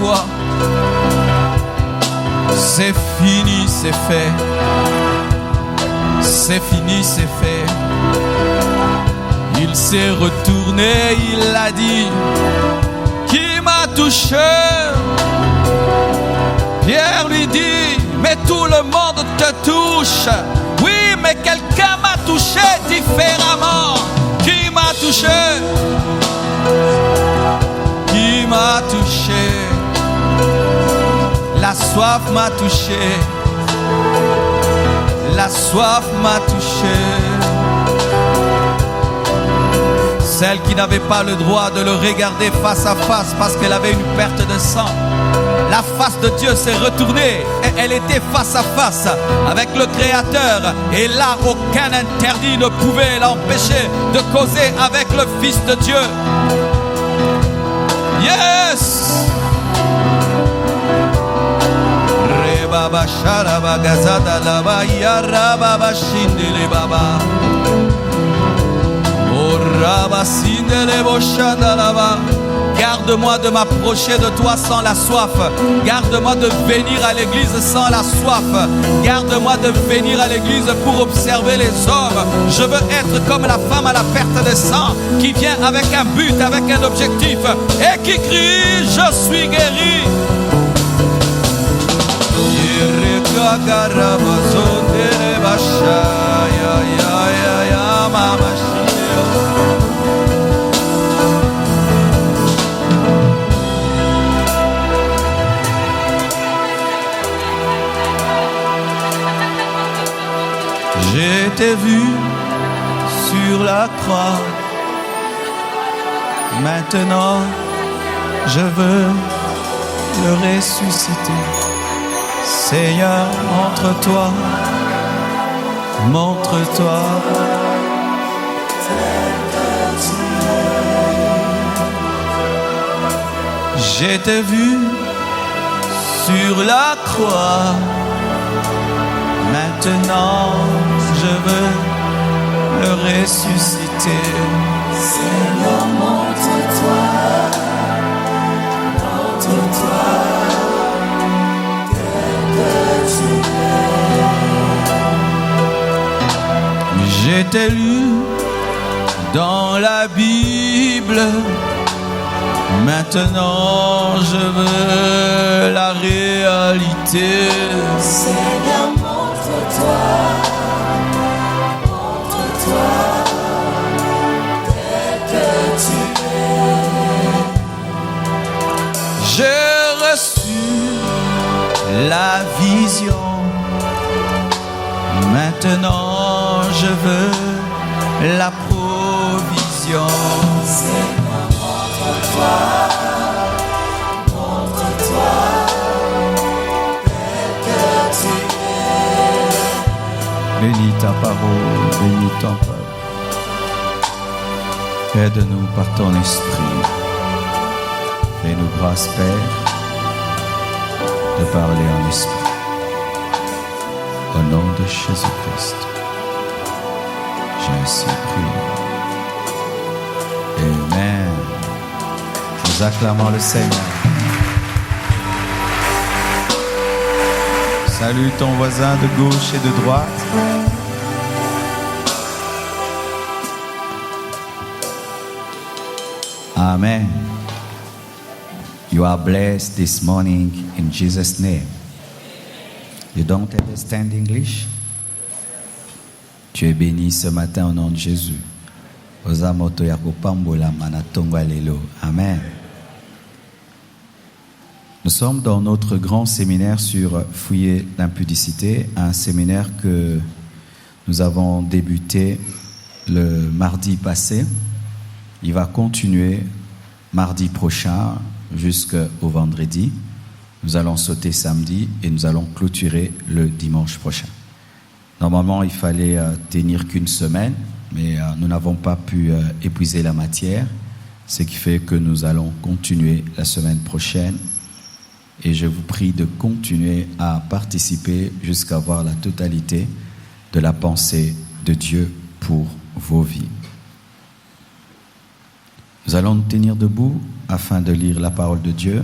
toi. C'est fini, c'est fait. C'est fini, c'est fait. Il s'est retourné, il a dit: qui m'a touché? Pierre lui dit: mais tout le monde te touche. Oui, mais quelqu'un m'a touché différemment. Qui m'a touché? Qui m'a touché? La soif m'a touché. La soif m'a touché. Celle qui n'avait pas le droit de le regarder face à face parce qu'elle avait une perte de sang. La face de Dieu s'est retournée et elle était face à face avec le Créateur. Et là, aucun interdit ne pouvait l'empêcher de causer avec le Fils de Dieu. Yes! Baba sharaba gazada laba yaraba bashindele baba. Oraba sindele boshanda laba. Garde-moi de m'approcher de toi sans la soif. Garde-moi de venir à l'église sans la soif. Garde-moi de venir à l'église pour observer les hommes. Je veux être comme la femme à la perte de sang qui vient avec un but, avec un objectif et qui crie: je suis guéri. J'ai été vu sur la croix. Maintenant, je veux le ressusciter. Seigneur, montre-toi, montre-toi. J'ai été vu sur la croix. Maintenant, je veux le ressusciter. Seigneur, montre-toi, montre-toi. J'étais lu dans la Bible. Maintenant je veux la réalité. Seigneur, montre-toi, montre-toi, tel que tu es. J'ai reçu la vision. Maintenant je veux la provision. Seigneur, montre-toi, montre-toi, tel que tu es. Bénis ta parole, bénis ton peuple. Aide-nous par ton esprit. Fais-nous grâce, Père, de parler en esprit. Au nom de Jésus-Christ, j'ai ainsi prié. Amen. Nous acclamons le Seigneur. Salue ton voisin de gauche et de droite. Amen. You are blessed this morning in Jesus' name. You don't understand English? Tu es béni ce matin au nom de Jésus. Amen. Nous sommes dans notre grand séminaire sur fouiller l'impudicité, un séminaire que nous avons débuté le mardi passé. Il va continuer mardi prochain jusqu'au vendredi. Nous allons sauter samedi et nous allons clôturer le dimanche prochain. Normalement, il fallait tenir qu'une semaine, mais nous n'avons pas pu épuiser la matière, ce qui fait que nous allons continuer la semaine prochaine. Et je vous prie de continuer à participer jusqu'à voir la totalité de la pensée de Dieu pour vos vies. Nous allons nous tenir debout afin de lire la parole de Dieu.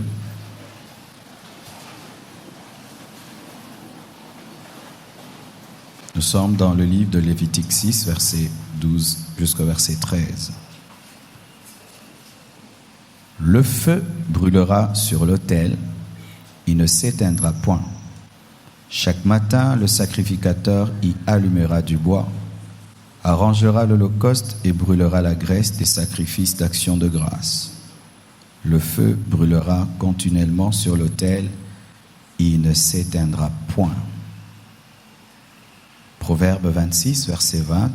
Nous sommes dans le livre de Lévitique 6, verset 12 jusqu'au verset 13. Le feu brûlera sur l'autel, il ne s'éteindra point. Chaque matin, le sacrificateur y allumera du bois, arrangera l'holocauste et brûlera la graisse des sacrifices d'action de grâce. Le feu brûlera continuellement sur l'autel, il ne s'éteindra point. Proverbe 26, verset 20.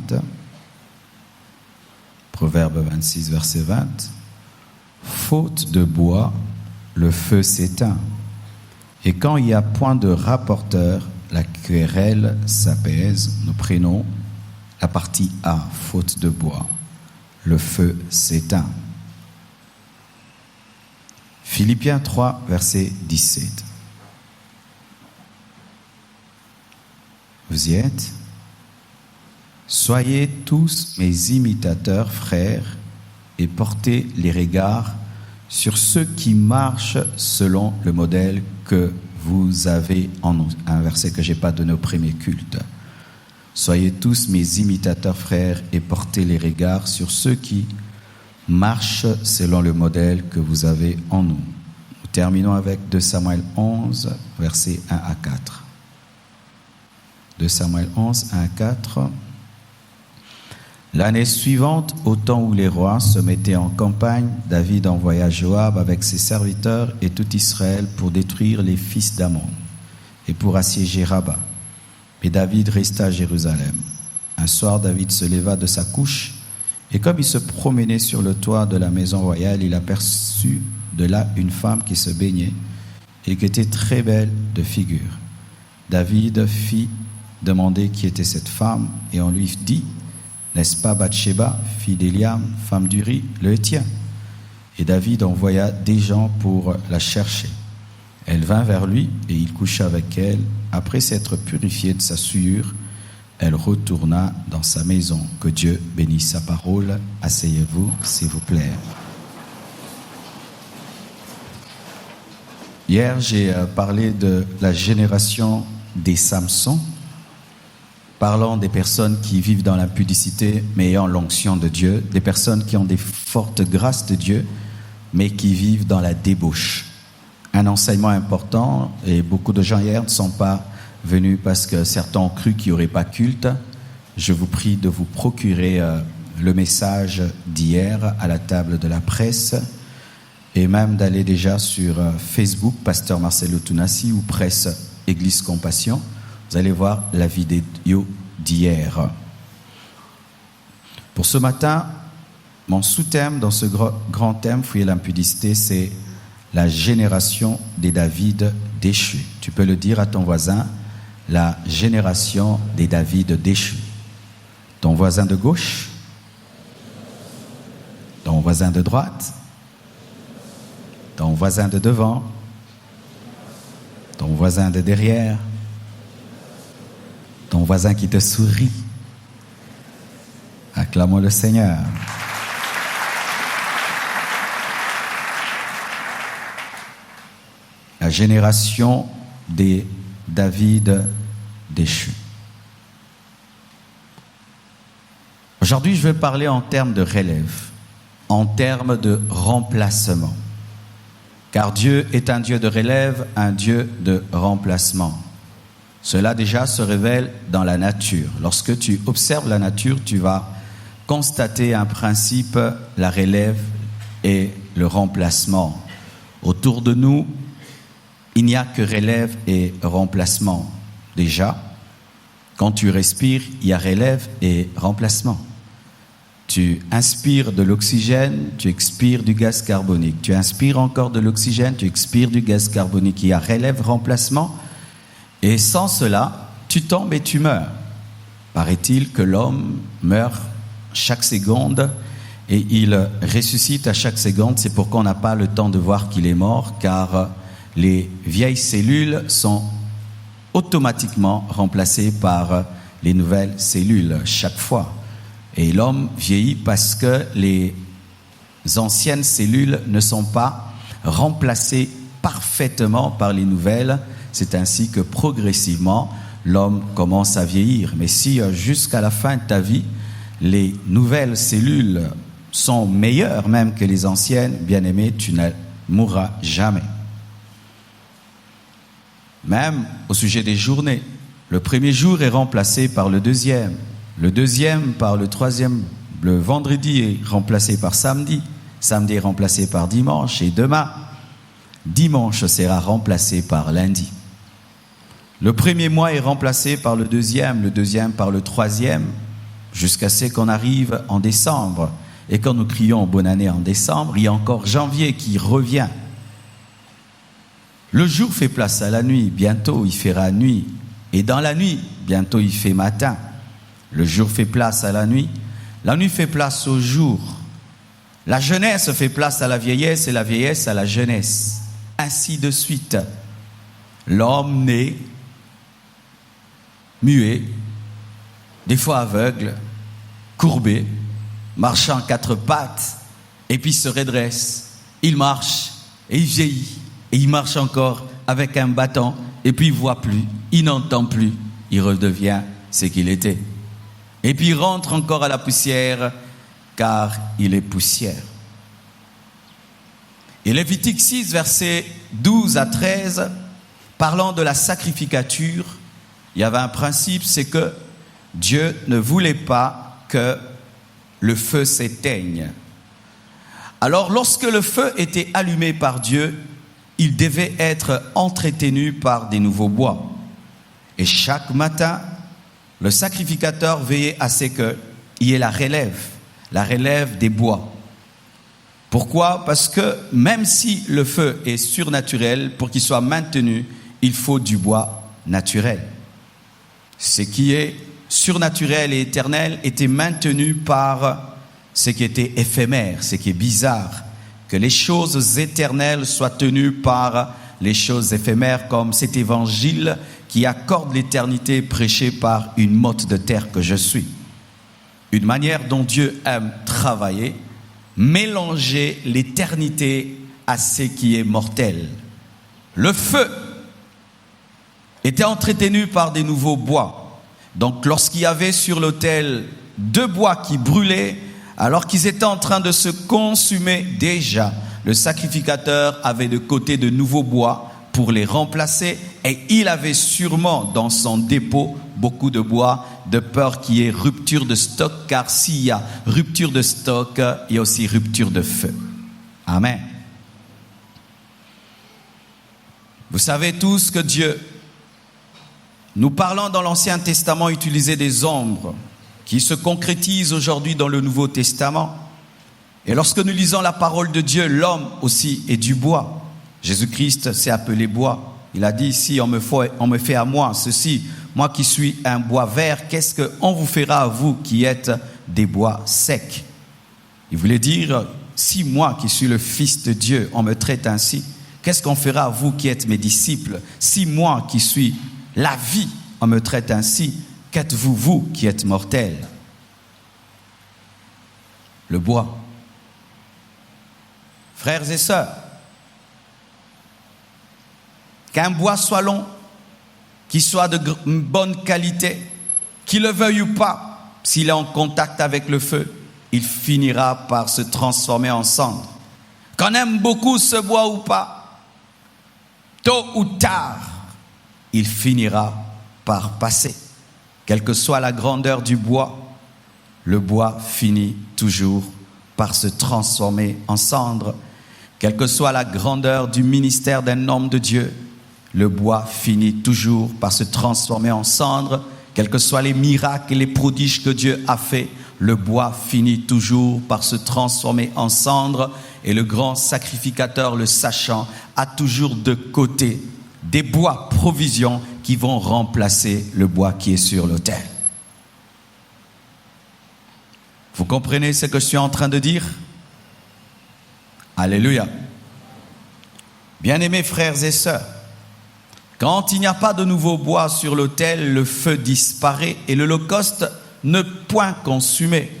Proverbe 26, verset 20. Faute de bois, le feu s'éteint. Et quand il n'y a point de rapporteur, la querelle s'apaise. Nous prenons la partie A, faute de bois, le feu s'éteint. Philippiens 3, verset 17. Vous y êtes? Soyez tous mes imitateurs, frères, et portez les regards sur ceux qui marchent selon le modèle que vous avez en nous. Un verset que je n'ai pas donné au premier culte. Soyez tous mes imitateurs, frères, et portez les regards sur ceux qui marchent selon le modèle que vous avez en nous. Nous terminons avec 2 Samuel 11, versets 1 à 4. 2 Samuel 11, 1 à 4. L'année suivante, au temps où les rois se mettaient en campagne, David envoya Joab avec ses serviteurs et tout Israël pour détruire les fils d'Ammon et pour assiéger Rabba. Mais David resta à Jérusalem. Un soir, David se leva de sa couche et comme il se promenait sur le toit de la maison royale, il aperçut de là une femme qui se baignait et qui était très belle de figure. David fit demander qui était cette femme et on lui dit: n'est-ce pas Bathsheba, fille d'Éliam, femme d'Uri, le Héthien? Et David envoya des gens pour la chercher. Elle vint vers lui et il coucha avec elle. Après s'être purifiée de sa souillure, elle retourna dans sa maison. Que Dieu bénisse sa parole. Asseyez-vous, s'il vous plaît. Hier, j'ai parlé de la génération des Samsons, parlant des personnes qui vivent dans l'impudicité, mais ayant l'onction de Dieu, des personnes qui ont des fortes grâces de Dieu, mais qui vivent dans la débauche. Un enseignement important, et beaucoup de gens hier ne sont pas venus parce que certains ont cru qu'il n'y aurait pas culte. Je vous prie de vous procurer le message d'hier à la table de la presse, et même d'aller déjà sur Facebook, Pasteur Marcelo Tunassi ou Presse Église Compassion. Vous allez voir la vidéo d'hier. Pour ce matin, mon sous-thème dans ce grand thème, fouiller l'impudicité, c'est la génération des David déchus. Tu peux le dire à ton voisin, la génération des David déchus. Ton voisin de gauche, ton voisin de droite, ton voisin de devant, ton voisin de derrière, ton voisin qui te sourit. Acclamons le Seigneur. La génération des David déchus. Aujourd'hui, je vais parler en termes de relève, en termes de remplacement. Car Dieu est un Dieu de relève, un Dieu de remplacement. Cela déjà se révèle dans la nature. Lorsque tu observes la nature, tu vas constater un principe, la relève et le remplacement. Autour de nous, il n'y a que relève et remplacement. Déjà, quand tu respires, il y a relève et remplacement. Tu inspires de l'oxygène, tu expires du gaz carbonique. Tu inspires encore de l'oxygène, tu expires du gaz carbonique. Il y a relève, remplacement. Et sans cela, tu tombes et tu meurs. Paraît-il que l'homme meurt chaque seconde et il ressuscite à chaque seconde. C'est pourquoi on n'a pas le temps de voir qu'il est mort, car les vieilles cellules sont automatiquement remplacées par les nouvelles cellules chaque fois. Et l'homme vieillit parce que les anciennes cellules ne sont pas remplacées parfaitement par les nouvelles. C'est ainsi que progressivement, l'homme commence à vieillir. Mais si jusqu'à la fin de ta vie, les nouvelles cellules sont meilleures même que les anciennes, bien-aimé, tu ne mourras jamais. Même au sujet des journées, le premier jour est remplacé par le deuxième par le troisième, le vendredi est remplacé par samedi est remplacé par dimanche, et demain, dimanche sera remplacé par lundi. Le premier mois est remplacé par le deuxième par le troisième, jusqu'à ce qu'on arrive en décembre. Et quand nous crions bonne année en décembre, il y a encore janvier qui revient. Le jour fait place à la nuit, bientôt il fera nuit. Et dans la nuit, bientôt il fait matin. Le jour fait place à la nuit fait place au jour. La jeunesse fait place à la vieillesse et la vieillesse à la jeunesse. Ainsi de suite. L'homme né, muet, des fois aveugle, courbé, marchant à quatre pattes, et puis se redresse. Il marche, et il vieillit, et il marche encore avec un bâton, et puis il ne voit plus, il n'entend plus, il redevient ce qu'il était. Et puis il rentre encore à la poussière, car il est poussière. Et Lévitique 6, versets 12 à 13, parlant de la sacrificature, il y avait un principe, c'est que Dieu ne voulait pas que le feu s'éteigne. Alors, lorsque le feu était allumé par Dieu, il devait être entretenu par des nouveaux bois. Et chaque matin, le sacrificateur veillait à ce qu'il y ait la relève des bois. Pourquoi? Parce que même si le feu est surnaturel, pour qu'il soit maintenu, il faut du bois naturel. Ce qui est surnaturel et éternel était maintenu par ce qui était éphémère, ce qui est bizarre. Que les choses éternelles soient tenues par les choses éphémères, comme cet évangile qui accorde l'éternité prêché par une motte de terre que je suis. Une manière dont Dieu aime travailler, mélanger l'éternité à ce qui est mortel. Le feu était entretenu par des nouveaux bois. Donc lorsqu'il y avait sur l'autel 2 bois qui brûlaient, alors qu'ils étaient en train de se consumer déjà, le sacrificateur avait de côté de nouveaux bois pour les remplacer, et il avait sûrement dans son dépôt beaucoup de bois, de peur qu'il y ait rupture de stock, car s'il y a rupture de stock, il y a aussi rupture de feu. Amen. Vous savez tous que Dieu, nous parlons dans l'Ancien Testament, utilisait des ombres qui se concrétisent aujourd'hui dans le Nouveau Testament. Et lorsque nous lisons la parole de Dieu, l'homme aussi est du bois. Jésus-Christ s'est appelé bois. Il a dit, si on me fait à moi ceci, moi qui suis un bois vert, qu'est-ce qu'on vous fera à vous qui êtes des bois secs? Il voulait dire, si moi qui suis le Fils de Dieu, on me traite ainsi, qu'est-ce qu'on fera à vous qui êtes mes disciples? Si moi qui suis la vie, on me traite ainsi, qu'êtes-vous, vous qui êtes mortels? Le bois. Frères et sœurs, qu'un bois soit long, qu'il soit de bonne qualité, qu'il le veuille ou pas, s'il est en contact avec le feu, il finira par se transformer en cendre. Qu'on aime beaucoup ce bois ou pas, tôt ou tard, il finira par passer. Quelle que soit la grandeur du bois, le bois finit toujours par se transformer en cendre. Quelle que soit la grandeur du ministère d'un homme de Dieu, le bois finit toujours par se transformer en cendre. Quels que soient les miracles et les prodiges que Dieu a fait, le bois finit toujours par se transformer en cendre. Et le grand sacrificateur, le sachant, a toujours de côté des bois provisions qui vont remplacer le bois qui est sur l'autel. Vous comprenez ce que je suis en train de dire? Alléluia. Bien-aimés frères et sœurs, quand il n'y a pas de nouveau bois sur l'autel, le feu disparaît et l'holocauste ne point consumé.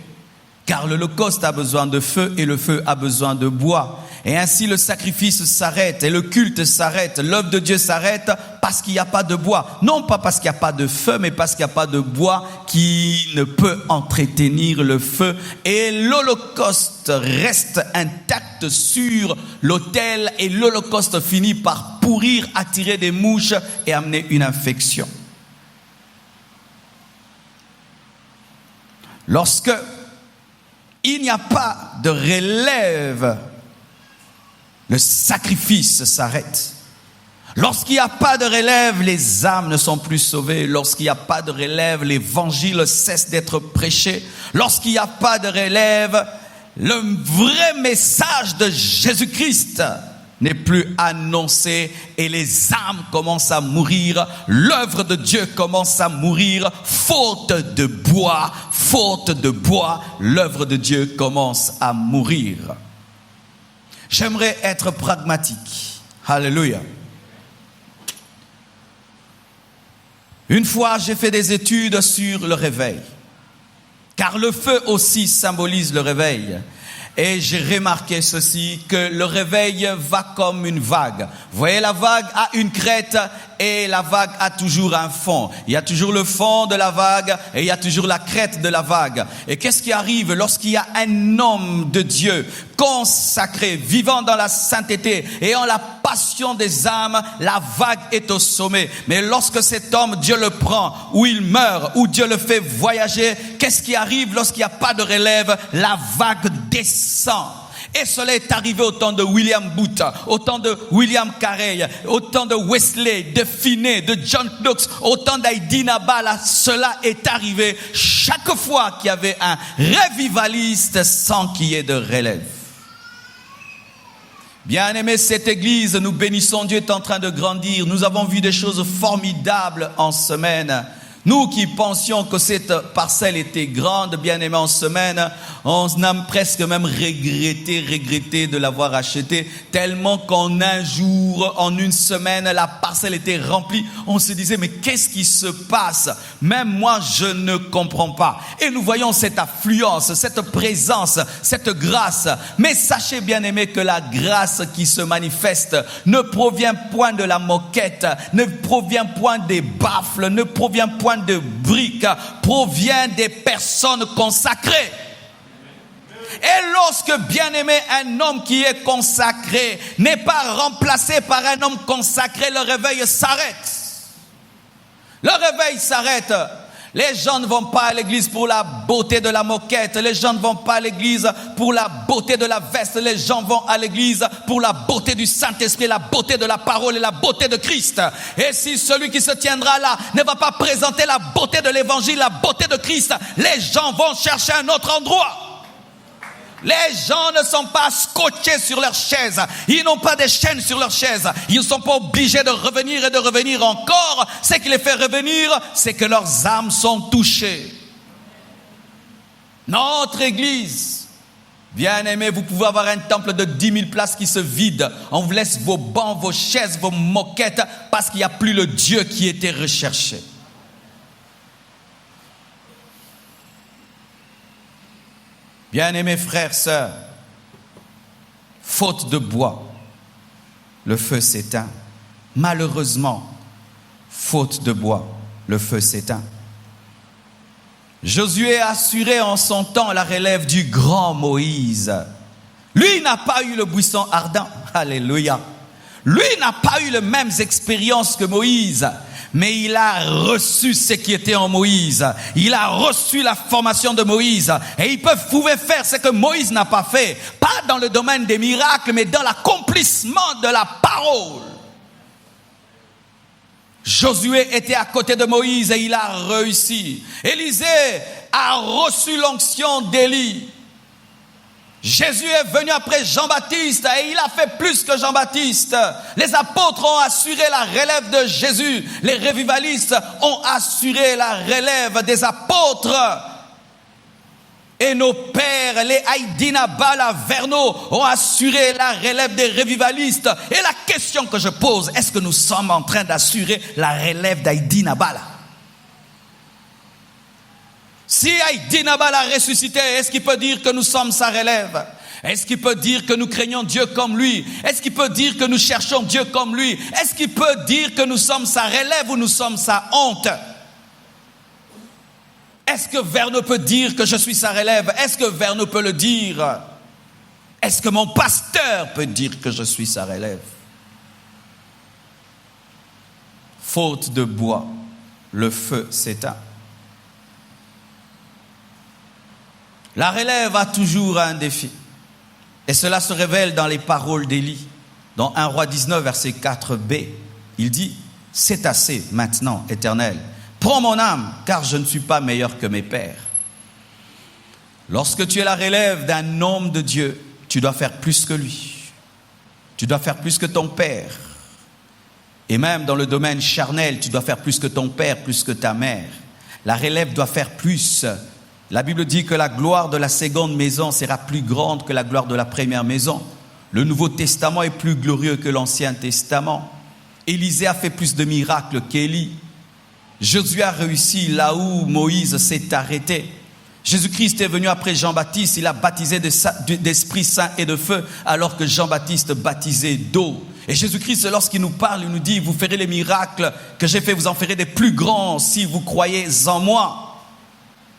Car l'holocauste a besoin de feu et le feu a besoin de bois. Et ainsi le sacrifice s'arrête et le culte s'arrête, l'œuvre de Dieu s'arrête parce qu'il n'y a pas de bois. Non pas parce qu'il n'y a pas de feu, mais parce qu'il n'y a pas de bois qui ne peut entretenir le feu. Et l'holocauste reste intact sur l'autel et l'holocauste finit par pourrir, attirer des mouches et amener une infection. Lorsque il n'y a pas de relève, le sacrifice s'arrête. Lorsqu'il n'y a pas de relève, les âmes ne sont plus sauvées. Lorsqu'il n'y a pas de relève, l'évangile cesse d'être prêché. Lorsqu'il n'y a pas de relève, le vrai message de Jésus-Christ n'est plus annoncé et les âmes commencent à mourir. L'œuvre de Dieu commence à mourir. Faute de bois, l'œuvre de Dieu commence à mourir. J'aimerais être pragmatique. Alléluia. Une fois, j'ai fait des études sur le réveil. Car le feu aussi symbolise le réveil. Et j'ai remarqué ceci, que le réveil va comme une vague. Vous voyez, la vague a une crête et la vague a toujours un fond. Il y a toujours le fond de la vague et il y a toujours la crête de la vague. Et qu'est-ce qui arrive lorsqu'il y a un homme de Dieu consacré, vivant dans la sainteté, ayant la passion des âmes, la vague est au sommet. Mais lorsque cet homme, Dieu le prend, ou il meurt, ou Dieu le fait voyager, qu'est-ce qui arrive lorsqu'il n'y a pas de relève? La vague descend. Et cela est arrivé au temps de William Booth, au temps de William Carey, au temps de Wesley, de Finney, de John Knox, au temps d'Heidi Nabala. Cela est arrivé chaque fois qu'il y avait un revivaliste sans qu'il y ait de relève. Bien-aimés, cette église, nous bénissons, Dieu est en train de grandir. Nous avons vu des choses formidables en semaine. Nous qui pensions que cette parcelle était grande, bien-aimés, en semaine, on a presque même regretté de l'avoir achetée, tellement qu'en un jour, en une semaine, la parcelle était remplie. On se disait, mais qu'est-ce qui se passe? Même moi, je ne comprends pas. Et nous voyons cette affluence, cette présence, cette grâce. Mais sachez, bien-aimés, que la grâce qui se manifeste ne provient point de la moquette, ne provient point des baffles, ne provient point de briques, provient des personnes consacrées. Et lorsque, bien-aimé, un homme qui est consacré n'est pas remplacé par un homme consacré, le réveil s'arrête. Le réveil s'arrête. Les gens ne vont pas à l'église pour la beauté de la moquette. Les gens ne vont pas à l'église pour la beauté de la veste. Les gens vont à l'église pour la beauté du Saint-Esprit, la beauté de la parole et la beauté de Christ. Et si celui qui se tiendra là ne va pas présenter la beauté de l'évangile, la beauté de Christ, les gens vont chercher un autre endroit. Les gens ne sont pas scotchés sur leurs chaises. Ils n'ont pas des chaînes sur leurs chaises. Ils ne sont pas obligés de revenir et de revenir encore. Ce qui les fait revenir, c'est que leurs âmes sont touchées. Notre église, bien aimé, vous pouvez avoir un temple de 10 000 places qui se vide. On vous laisse vos bancs, vos chaises, vos moquettes, parce qu'il n'y a plus le Dieu qui était recherché. Bien-aimés frères, sœurs, faute de bois, le feu s'éteint. Malheureusement, faute de bois, le feu s'éteint. Josué a assuré en son temps la relève du grand Moïse. Lui n'a pas eu le buisson ardent. Alléluia. Lui n'a pas eu les mêmes expériences que Moïse. Mais il a reçu ce qui était en Moïse. Il a reçu la formation de Moïse. Et il pouvait faire ce que Moïse n'a pas fait. Pas dans le domaine des miracles, mais dans l'accomplissement de la parole. Josué était à côté de Moïse et il a réussi. Élisée a reçu l'onction d'Élie. Jésus est venu après Jean-Baptiste et il a fait plus que Jean-Baptiste. Les apôtres ont assuré la relève de Jésus. Les revivalistes ont assuré la relève des apôtres. Et nos pères, les Heidi Nabala, Verneau, ont assuré la relève des revivalistes. Et la question que je pose, est-ce que nous sommes en train d'assurer la relève d'Heidi Nabala? Si Heidi Nabala a ressuscité, est-ce qu'il peut dire que nous sommes sa relève? Est-ce qu'il peut dire que nous craignons Dieu comme lui? Est-ce qu'il peut dire que nous cherchons Dieu comme lui? Est-ce qu'il peut dire que nous sommes sa relève ou nous sommes sa honte? Est-ce que Verno peut dire que je suis sa relève? Est-ce que Verno peut le dire? Est-ce que mon pasteur peut dire que je suis sa relève? Faute de bois, le feu s'éteint. La relève a toujours un défi. Et cela se révèle dans les paroles d'Élie. Dans 1 Roi 19, verset 4b, il dit « C'est assez maintenant, Éternel. Prends mon âme, car je ne suis pas meilleur que mes pères. » Lorsque tu es la relève d'un homme de Dieu, tu dois faire plus que lui. Tu dois faire plus que ton père. Et même dans le domaine charnel, tu dois faire plus que ton père, plus que ta mère. La relève doit faire plus. La Bible dit que la gloire de la seconde maison sera plus grande que la gloire de la première maison. Le Nouveau Testament est plus glorieux que l'Ancien Testament. Élisée a fait plus de miracles qu'Élie. Josué a réussi là où Moïse s'est arrêté. Jésus-Christ est venu après Jean-Baptiste, il a baptisé d'Esprit Saint et de feu, alors que Jean-Baptiste baptisait d'eau. Et Jésus-Christ, lorsqu'il nous parle, il nous dit, vous ferez les miracles que j'ai faits, vous en ferez des plus grands si vous croyez en moi.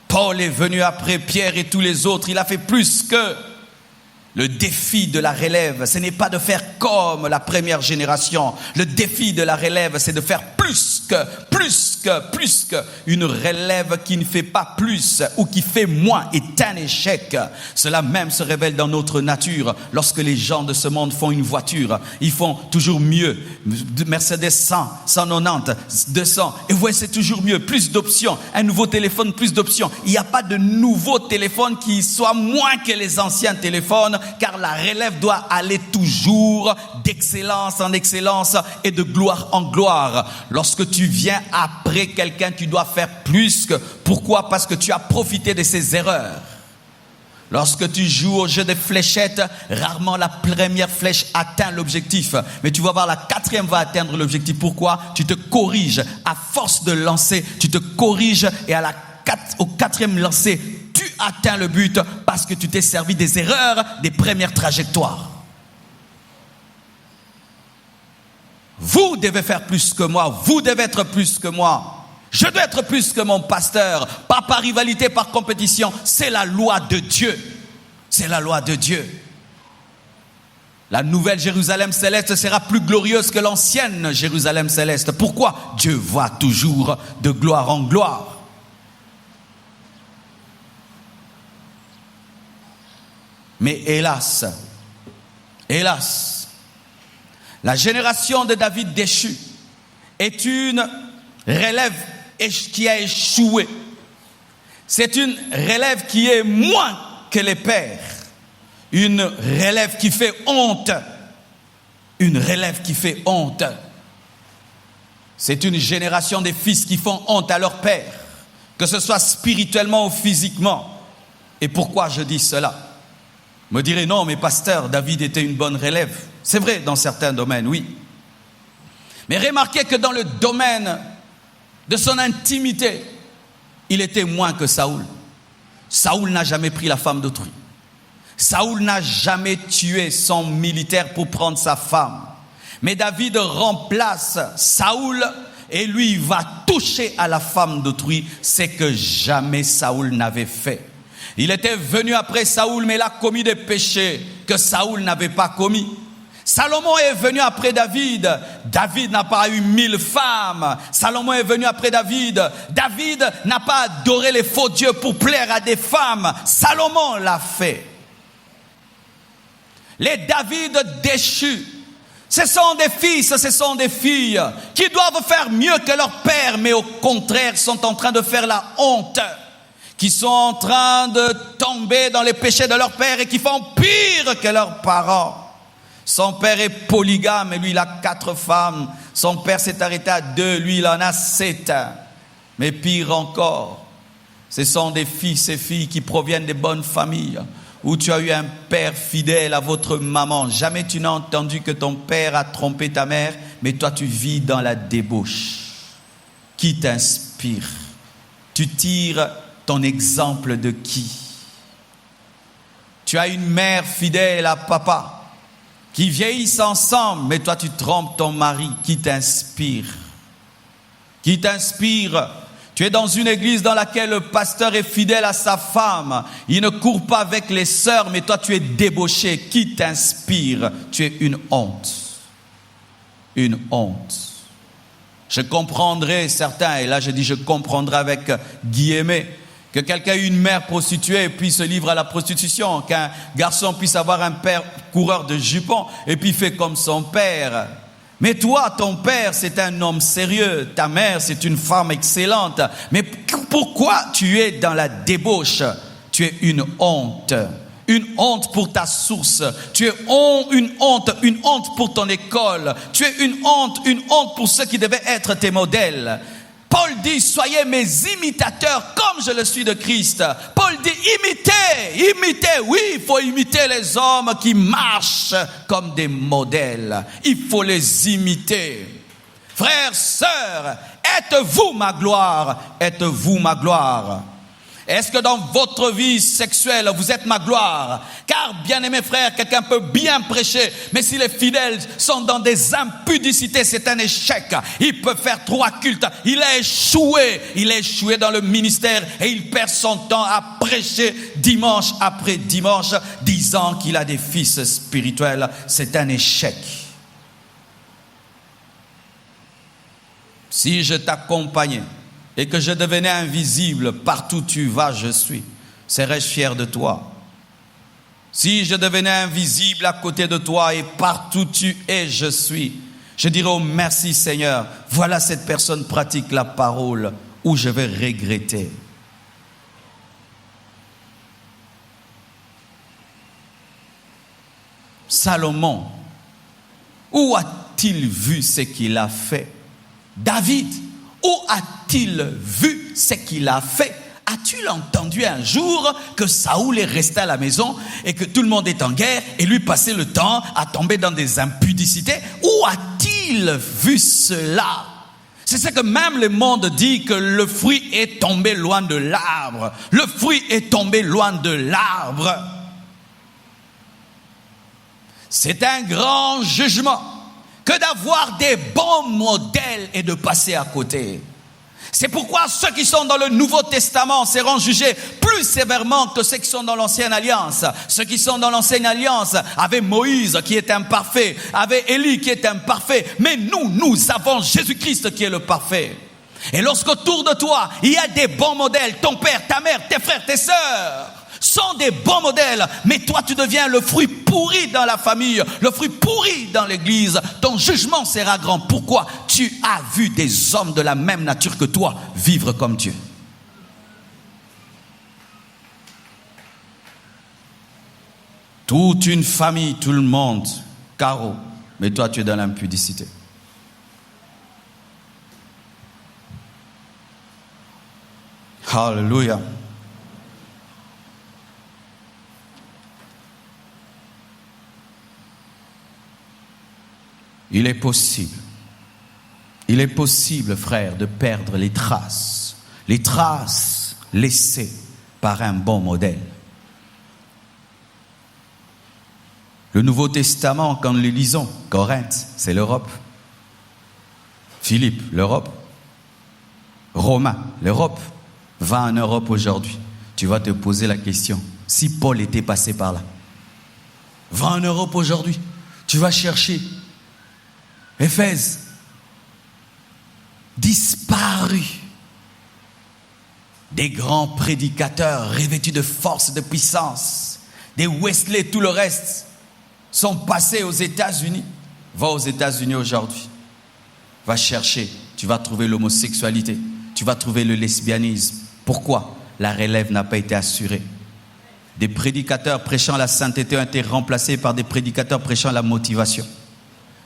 Paul est venu après Pierre et tous les autres, il a fait plus que. Le défi de la relève, ce n'est pas de faire comme la première génération. Le défi de la relève, c'est de faire plus que. Une relève qui ne fait pas plus ou qui fait moins est un échec. Cela même se révèle dans notre nature. Lorsque les gens de ce monde font une voiture, ils font toujours mieux. Mercedes 100, 190, 200. Et vous voyez, c'est toujours mieux. Plus d'options. Un nouveau téléphone, plus d'options. Il n'y a pas de nouveau téléphone qui soit moins que les anciens téléphones, car la relève doit aller toujours d'excellence en excellence et de gloire en gloire. Lorsque tu viens après quelqu'un, tu dois faire plus que. Pourquoi? Parce que tu as profité de ses erreurs. Lorsque tu joues au jeu des fléchettes, rarement la première flèche atteint l'objectif. Mais tu vas voir, la quatrième va atteindre l'objectif. Pourquoi? Tu te corriges. À force de lancer, tu te corriges et au quatrième lancer, tu atteins le but parce que tu t'es servi des erreurs des premières trajectoires. Vous devez faire plus que moi. Vous devez être plus que moi. Je dois être plus que mon pasteur. Pas par rivalité, par compétition. C'est la loi de Dieu. C'est la loi de Dieu. La nouvelle Jérusalem céleste sera plus glorieuse que l'ancienne Jérusalem céleste. Pourquoi? Dieu va toujours de gloire en gloire. Mais hélas, la génération de David déchu est une relève qui a échoué. C'est une relève qui est moins que les pères. Une relève qui fait honte. Une relève qui fait honte. C'est une génération des fils qui font honte à leur père, que ce soit spirituellement ou physiquement. Et pourquoi je dis cela? Me direz, non, mais pasteur, David était une bonne relève. C'est vrai, dans certains domaines, oui. Mais remarquez que dans le domaine de son intimité, il était moins que Saoul. Saoul n'a jamais pris la femme d'autrui. Saoul n'a jamais tué son militaire pour prendre sa femme. Mais David remplace Saoul et lui va toucher à la femme d'autrui, c'est que jamais Saoul n'avait fait. Il était venu après Saoul, mais il a commis des péchés que Saoul n'avait pas commis. Salomon est venu après David. David n'a pas eu 1000 femmes. Salomon est venu après David. David n'a pas adoré les faux dieux pour plaire à des femmes. Salomon l'a fait. Les David déchus, ce sont des fils, ce sont des filles qui doivent faire mieux que leur père, mais au contraire sont en train de faire la honte. Qui sont en train de tomber dans les péchés de leur père et qui font pire que leurs parents. Son père est polygame et lui il a 4 femmes. Son père s'est arrêté à 2, lui il en a 7. Mais pire encore, ce sont des fils et filles qui proviennent des bonnes familles, où tu as eu un père fidèle à votre maman. Jamais tu n'as entendu que ton père a trompé ta mère, mais toi tu vis dans la débauche. Qui t'inspire? Tu tires ton exemple de qui? Tu as une mère fidèle à papa, qui vieillissent ensemble, mais toi tu trompes ton mari, qui t'inspire. Qui t'inspire. Tu es dans une église dans laquelle le pasteur est fidèle à sa femme. Il ne court pas avec les sœurs, mais toi tu es débauché. Qui t'inspire? Tu es une honte. Une honte. Je comprendrai certains, et là je dis je comprendrai avec guillemets, que quelqu'un ait une mère prostituée et puis se livre à la prostitution, qu'un garçon puisse avoir un père coureur de jupons et puis fait comme son père. Mais toi, ton père, c'est un homme sérieux, ta mère, c'est une femme excellente. Mais pourquoi tu es dans la débauche? Tu es une honte. Une honte pour ta source. Tu es une honte pour ton école. Tu es une honte pour ceux qui devaient être tes modèles. Paul dit, soyez mes imitateurs comme je le suis de Christ. Paul dit, imitez. Oui, il faut imiter les hommes qui marchent comme des modèles. Il faut les imiter. Frères, sœurs, êtes-vous ma gloire? Êtes-vous ma gloire? Est-ce que dans votre vie sexuelle, vous êtes ma gloire? Car, bien-aimés frères, quelqu'un peut bien prêcher, mais si les fidèles sont dans des impudicités, c'est un échec. Il peut faire 3 cultes. Il a échoué dans le ministère et il perd son temps à prêcher dimanche après dimanche, disant qu'il a des fils spirituels. C'est un échec. Si je t'accompagnais et que je devenais invisible, partout où tu vas, je suis, serais-je fier de toi? Si je devenais invisible à côté de toi et partout où tu es, je suis, je dirais oh merci Seigneur, voilà cette personne pratique la parole où je vais regretter. Salomon, où a-t-il vu ce qu'il a fait? David, où a-t-il vu ce qu'il a fait? As-tu entendu un jour que Saoul est resté à la maison et que tout le monde est en guerre et lui passait le temps à tomber dans des impudicités? Où a-t-il vu cela? C'est ce que même le monde dit, que le fruit est tombé loin de l'arbre. Le fruit est tombé loin de l'arbre. C'est un grand jugement que d'avoir des bons modèles et de passer à côté. C'est pourquoi ceux qui sont dans le Nouveau Testament seront jugés plus sévèrement que ceux qui sont dans l'Ancienne Alliance. Ceux qui sont dans l'Ancienne Alliance avaient Moïse qui est imparfait, avaient Élie qui est imparfait, mais nous avons Jésus-Christ qui est le parfait. Et lorsqu'autour de toi, il y a des bons modèles, ton père, ta mère, tes frères, tes sœurs sont des bons modèles, mais toi tu deviens le fruit pourri dans la famille, le fruit pourri dans l'église, ton jugement sera grand. Pourquoi? Tu as vu des hommes de la même nature que toi vivre comme Dieu. Toute une famille, tout le monde, carreau, mais toi tu es dans l'impudicité. Alléluia. Il est possible, frère, de perdre les traces laissées par un bon modèle. Le Nouveau Testament, quand nous le lisons, Corinthe, c'est l'Europe. Philippe, l'Europe. Romains, l'Europe. Va en Europe aujourd'hui. Tu vas te poser la question, si Paul était passé par là. Va en Europe aujourd'hui. Tu vas chercher Éphèse, disparu. Des grands prédicateurs revêtus de force, de puissance, des Wesley, tout le reste, sont passés aux États-Unis. Va aux États-Unis aujourd'hui. Va chercher, tu vas trouver l'homosexualité, tu vas trouver le lesbianisme. Pourquoi? La relève n'a pas été assurée. Des prédicateurs prêchant la sainteté ont été remplacés par des prédicateurs prêchant la motivation.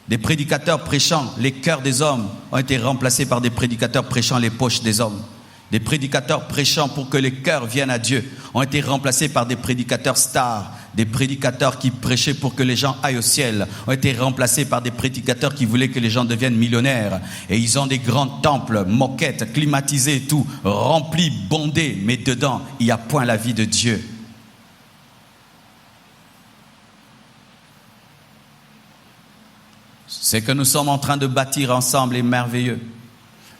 Des prédicateurs prêchant les cœurs des hommes ont été remplacés par des prédicateurs prêchant les poches des hommes. Des prédicateurs prêchant pour que les cœurs viennent à Dieu ont été remplacés par des prédicateurs stars. Des prédicateurs qui prêchaient pour que les gens aillent au ciel ont été remplacés par des prédicateurs qui voulaient que les gens deviennent millionnaires. Et ils ont des grands temples, moquettes, climatisés et tout, remplis, bondés, mais dedans, il n'y a point la vie de Dieu. C'est que nous sommes en train de bâtir ensemble est merveilleux.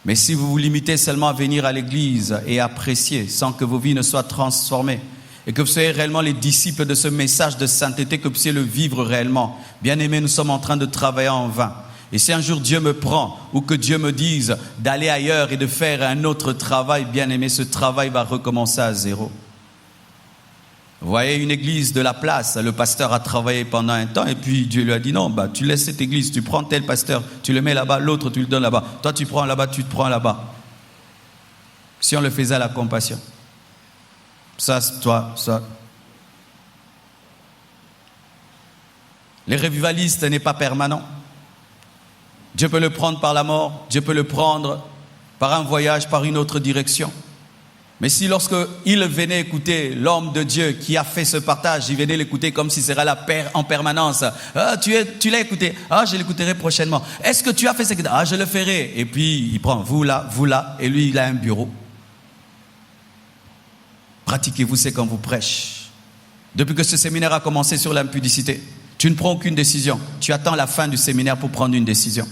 Mais si vous vous limitez seulement à venir à l'église et apprécier sans que vos vies ne soient transformées et que vous soyez réellement les disciples de ce message de sainteté, que vous puissiez le vivre réellement, bien aimés, nous sommes en train de travailler en vain. Et si un jour Dieu me prend ou que Dieu me dise d'aller ailleurs et de faire un autre travail, bien aimé, ce travail va recommencer à zéro. Vous voyez une église de la place, le pasteur a travaillé pendant un temps et puis Dieu lui a dit non, tu laisses cette église, tu prends tel pasteur, tu le mets là-bas, l'autre tu le donnes là-bas, toi tu prends là-bas, tu te prends là-bas. Si on le faisait à la compassion, ça. Les revivalistes n'est pas permanent. Dieu peut le prendre par la mort, Dieu peut le prendre par un voyage, par une autre direction. Mais si lorsque il venait écouter l'homme de Dieu qui a fait ce partage, il venait l'écouter comme si c'était là en permanence. Ah, tu l'as écouté. Ah, je l'écouterai prochainement. Est-ce que tu as fait ce que... Ah, je le ferai. Et puis, il prend vous là, et lui, il a un bureau. Pratiquez-vous, c'est quand vous prêchez. Depuis que ce séminaire a commencé sur l'impudicité, tu ne prends aucune décision. Tu attends la fin du séminaire pour prendre une décision.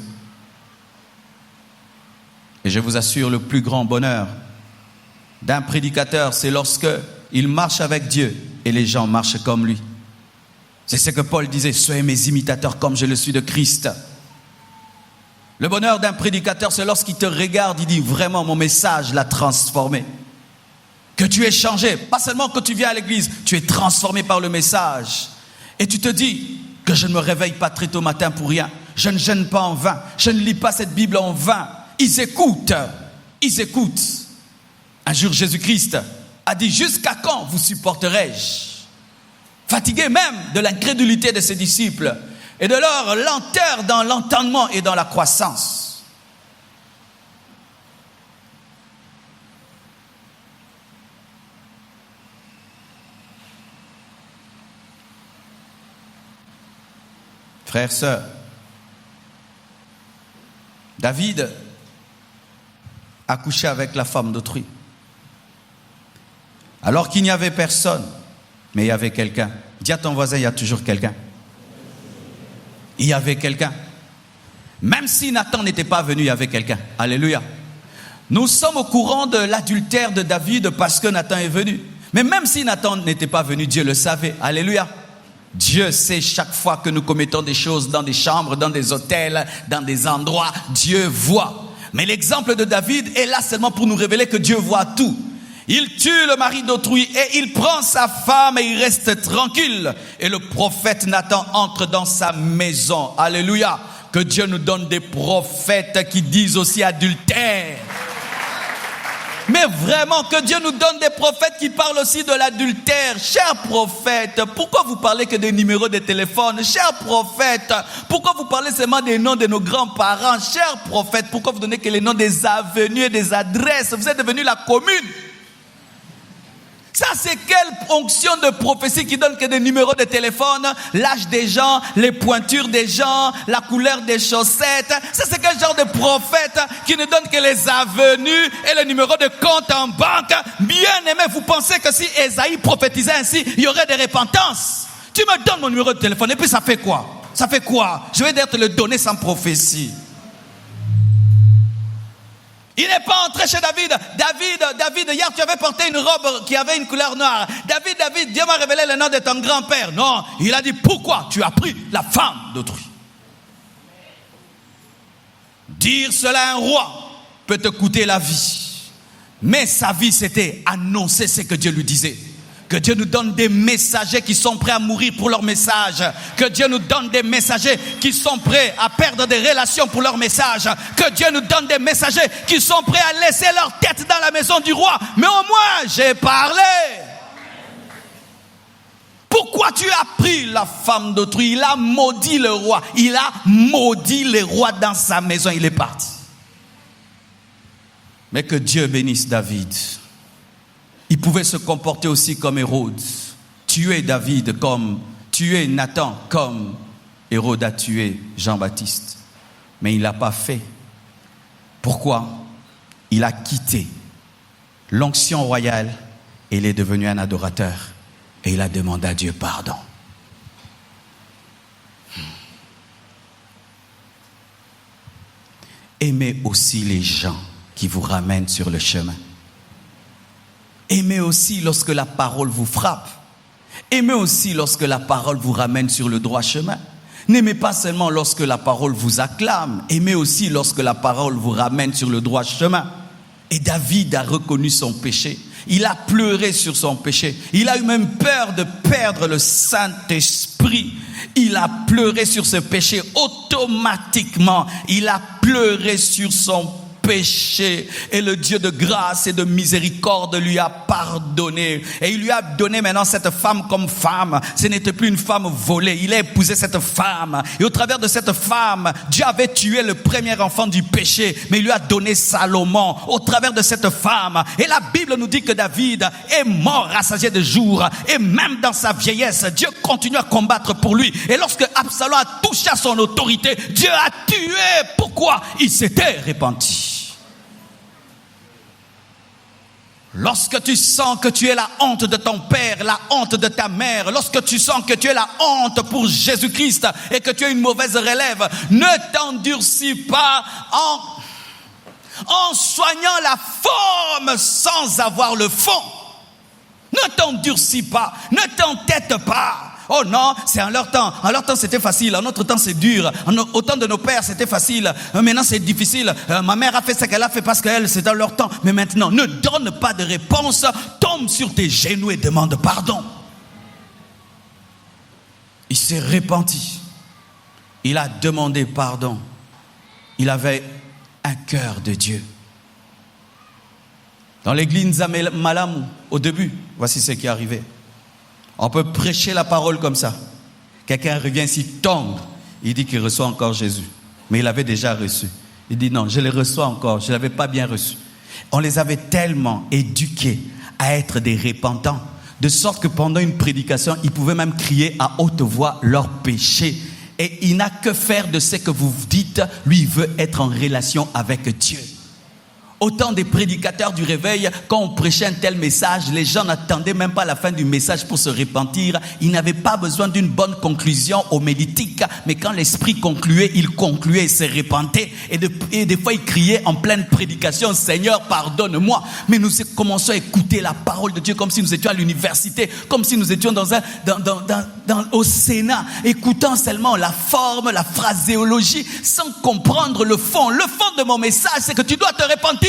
Et je vous assure, le plus grand bonheur d'un prédicateur, c'est lorsque il marche avec Dieu et les gens marchent comme lui. C'est ce que Paul disait, soyez mes imitateurs comme je le suis de Christ. Le bonheur d'un prédicateur, c'est lorsqu'il te regarde, il dit vraiment mon message l'a transformé. Que tu es changé, pas seulement que tu viens à l'église, tu es transformé par le message. Et tu te dis que je ne me réveille pas très tôt matin pour rien. Je ne jeûne pas en vain, je ne lis pas cette Bible en vain. Ils écoutent. Un jour, Jésus-Christ a dit, jusqu'à quand vous supporterai-je? Fatigué même de l'incrédulité de ses disciples et de leur lenteur dans l'entendement et dans la croissance. Frères, sœurs, David a couché avec la femme d'autrui. Alors qu'il n'y avait personne, mais il y avait quelqu'un. Dis à ton voisin, il y a toujours quelqu'un. Il y avait quelqu'un. Même si Nathan n'était pas venu, il y avait quelqu'un. Alléluia. Nous sommes au courant de l'adultère de David parce que Nathan est venu. Mais même si Nathan n'était pas venu, Dieu le savait. Alléluia. Dieu sait chaque fois que nous commettons des choses dans des chambres, dans des hôtels, dans des endroits. Dieu voit. Mais l'exemple de David est là seulement pour nous révéler que Dieu voit tout. Il tue le mari d'autrui et il prend sa femme et il reste tranquille. Et le prophète Nathan entre dans sa maison. Alléluia. Que Dieu nous donne des prophètes qui disent aussi adultère. Mais vraiment, que Dieu nous donne des prophètes qui parlent aussi de l'adultère. Chers prophètes, pourquoi vous parlez que des numéros de téléphone? Chers prophètes, pourquoi vous parlez seulement des noms de nos grands-parents? Chers prophètes, pourquoi vous donnez que les noms des avenues et des adresses? Vous êtes devenus la commune. Ça, c'est quelle onction de prophétie qui donne que des numéros de téléphone, l'âge des gens, les pointures des gens, la couleur des chaussettes? Ça, c'est quel genre de prophète qui ne donne que les avenues et le numéro de compte en banque? Bien aimé, vous pensez que si Ésaïe prophétisait ainsi, il y aurait des repentances? Tu me donnes mon numéro de téléphone et puis ça fait quoi? Ça fait quoi? Je vais d'ailleurs te le donner sans prophétie. Il n'est pas entré chez David. David, hier tu avais porté une robe qui avait une couleur noire. David, Dieu m'a révélé le nom de ton grand-père. Non, il a dit, pourquoi tu as pris la femme d'autrui? Dire cela à un roi peut te coûter la vie. Mais sa vie, c'était annoncer ce que Dieu lui disait. Que Dieu nous donne des messagers qui sont prêts à mourir pour leur message. Que Dieu nous donne des messagers qui sont prêts à perdre des relations pour leur message. Que Dieu nous donne des messagers qui sont prêts à laisser leur tête dans la maison du roi. Mais au moins, j'ai parlé. Pourquoi tu as pris la femme d'autrui? Il a maudit le roi. Il a maudit le roi dans sa maison. Il est parti. Mais que Dieu bénisse David. Il pouvait se comporter aussi comme Hérode, tuer David comme, tuer Nathan comme Hérode a tué Jean-Baptiste. Mais il ne l'a pas fait. Pourquoi? Il a quitté l'onction royale et il est devenu un adorateur. Et il a demandé à Dieu pardon. aimez aussi les gens qui vous ramènent sur le chemin. Aimez aussi lorsque la parole vous frappe. Aimez aussi lorsque la parole vous ramène sur le droit chemin. N'aimez pas seulement lorsque la parole vous acclame. Aimez aussi lorsque la parole vous ramène sur le droit chemin. Et David a reconnu son péché. Il a pleuré sur son péché. Il a eu même peur de perdre le Saint-Esprit. Il a pleuré sur ce péché automatiquement. Il a pleuré sur son péché. Et le Dieu de grâce et de miséricorde lui a pardonné. Et il lui a donné maintenant cette femme comme femme. Ce n'était plus une femme volée. Il a épousé cette femme. Et au travers de cette femme, Dieu avait tué le premier enfant du péché. Mais il lui a donné Salomon au travers de cette femme. Et la Bible nous dit que David est mort rassasié de jours. Et même dans sa vieillesse, Dieu continue à combattre pour lui. Et lorsque Absalom a touché à son autorité, Dieu a tué. Pourquoi? Il s'était repenti. Lorsque tu sens que tu es la honte de ton père, la honte de ta mère, lorsque tu sens que tu es la honte pour Jésus-Christ et que tu as une mauvaise relève, ne t'endurcis pas en soignant la forme sans avoir le fond. Ne t'endurcis pas, ne t'entête pas. Oh non, c'est en leur temps. En leur temps, c'était facile. En notre temps, c'est dur. Au temps de nos pères, c'était facile. Maintenant, c'est difficile. Ma mère a fait ce qu'elle a fait parce qu'elle, c'est dans leur temps. Mais maintenant, ne donne pas de réponse. Tombe sur tes genoux et demande pardon. Il s'est repenti. Il a demandé pardon. Il avait un cœur de Dieu. Dans l'église à Malamu, au début, voici ce qui est arrivé. On peut prêcher la parole comme ça. Quelqu'un revient ici, tombe. Il dit qu'il reçoit encore Jésus. Mais il avait déjà reçu. Il dit non, je le reçois encore. Je ne l'avais pas bien reçu. On les avait tellement éduqués à être des repentants. De sorte que pendant une prédication, ils pouvaient même crier à haute voix leur péché. Et il n'a que faire de ce que vous dites. Lui, il veut être en relation avec Dieu. Autant des prédicateurs du réveil, quand on prêchait un tel message, les gens n'attendaient même pas la fin du message pour se repentir. Ils n'avaient pas besoin d'une bonne conclusion homilétique, mais quand l'esprit concluait, il concluait et se repentait. Et des fois, il criait en pleine prédication, Seigneur, pardonne-moi. Mais nous commençons à écouter la parole de Dieu comme si nous étions à l'université, comme si nous étions au Sénat, écoutant seulement la forme, la phraséologie, sans comprendre le fond. Le fond de mon message, c'est que tu dois te repentir.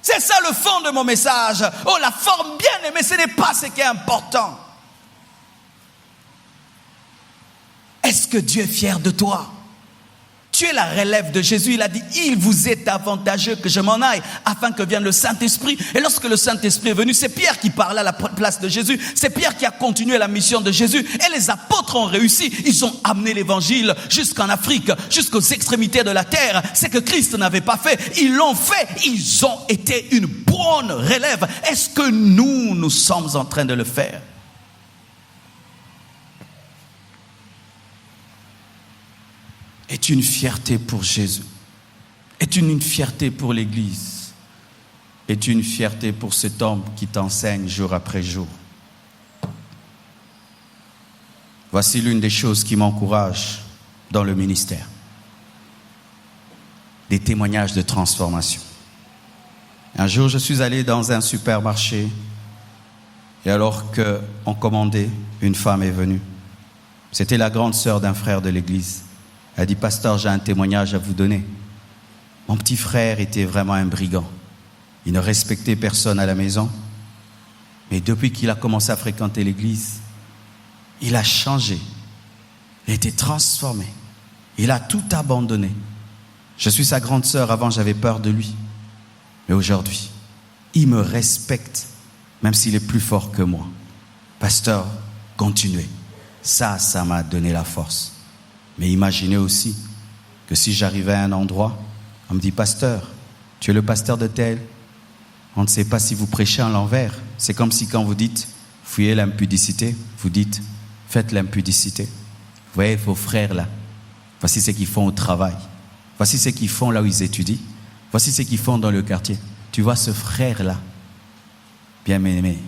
C'est ça le fond de mon message. Oh, la forme, bien aimée, ce n'est pas ce qui est important. Est-ce que Dieu est fier de toi? Tu es la relève de Jésus. Il a dit, il vous est avantageux que je m'en aille afin que vienne le Saint-Esprit. Et lorsque le Saint-Esprit est venu, c'est Pierre qui parlait à la place de Jésus. C'est Pierre qui a continué la mission de Jésus. Et les apôtres ont réussi. Ils ont amené l'évangile jusqu'en Afrique, jusqu'aux extrémités de la terre. C'est que Christ n'avait pas fait. Ils l'ont fait. Ils ont été une bonne relève. Est-ce que nous sommes en train de le faire? Est une fierté pour Jésus, est une fierté pour l'Église, est une fierté pour cet homme qui t'enseigne jour après jour. Voici l'une des choses qui m'encourage dans le ministère. Des témoignages de transformation. Un jour, je suis allé dans un supermarché et alors qu'on commandait, une femme est venue. C'était la grande sœur d'un frère de l'Église. Elle dit, pasteur, j'ai un témoignage à vous donner. Mon petit frère était vraiment un brigand. Il ne respectait personne à la maison. Mais depuis qu'il a commencé à fréquenter l'église, il a changé. Il a été transformé. Il a tout abandonné. Je suis sa grande sœur. Avant, j'avais peur de lui. Mais aujourd'hui, il me respecte, même s'il est plus fort que moi. Pasteur, continuez. Ça m'a donné la force. Mais imaginez aussi que si j'arrivais à un endroit, on me dit, pasteur, tu es le pasteur de tel. On ne sait pas si vous prêchez en l'envers. C'est comme si quand vous dites, fuyez l'impudicité, vous dites, faites l'impudicité. Vous voyez vos frères là, voici ce qu'ils font au travail. Voici ce qu'ils font là où ils étudient. Voici ce qu'ils font dans le quartier. Tu vois ce frère là, bien aimé,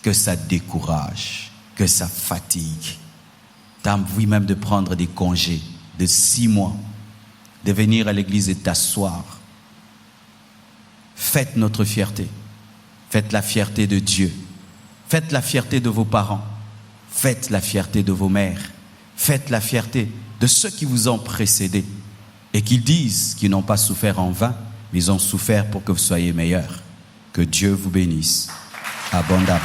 que ça décourage, que ça fatigue. T'as envie même de prendre des congés de 6 mois de venir à l'église et t'asseoir. Faites notre fierté. Faites la fierté de Dieu. Faites la fierté de vos parents. Faites la fierté de vos mères. Faites la fierté de ceux qui vous ont précédés et qui disent qu'ils n'ont pas souffert en vain, mais ils ont souffert pour que vous soyez meilleurs. Que Dieu vous bénisse abondamment.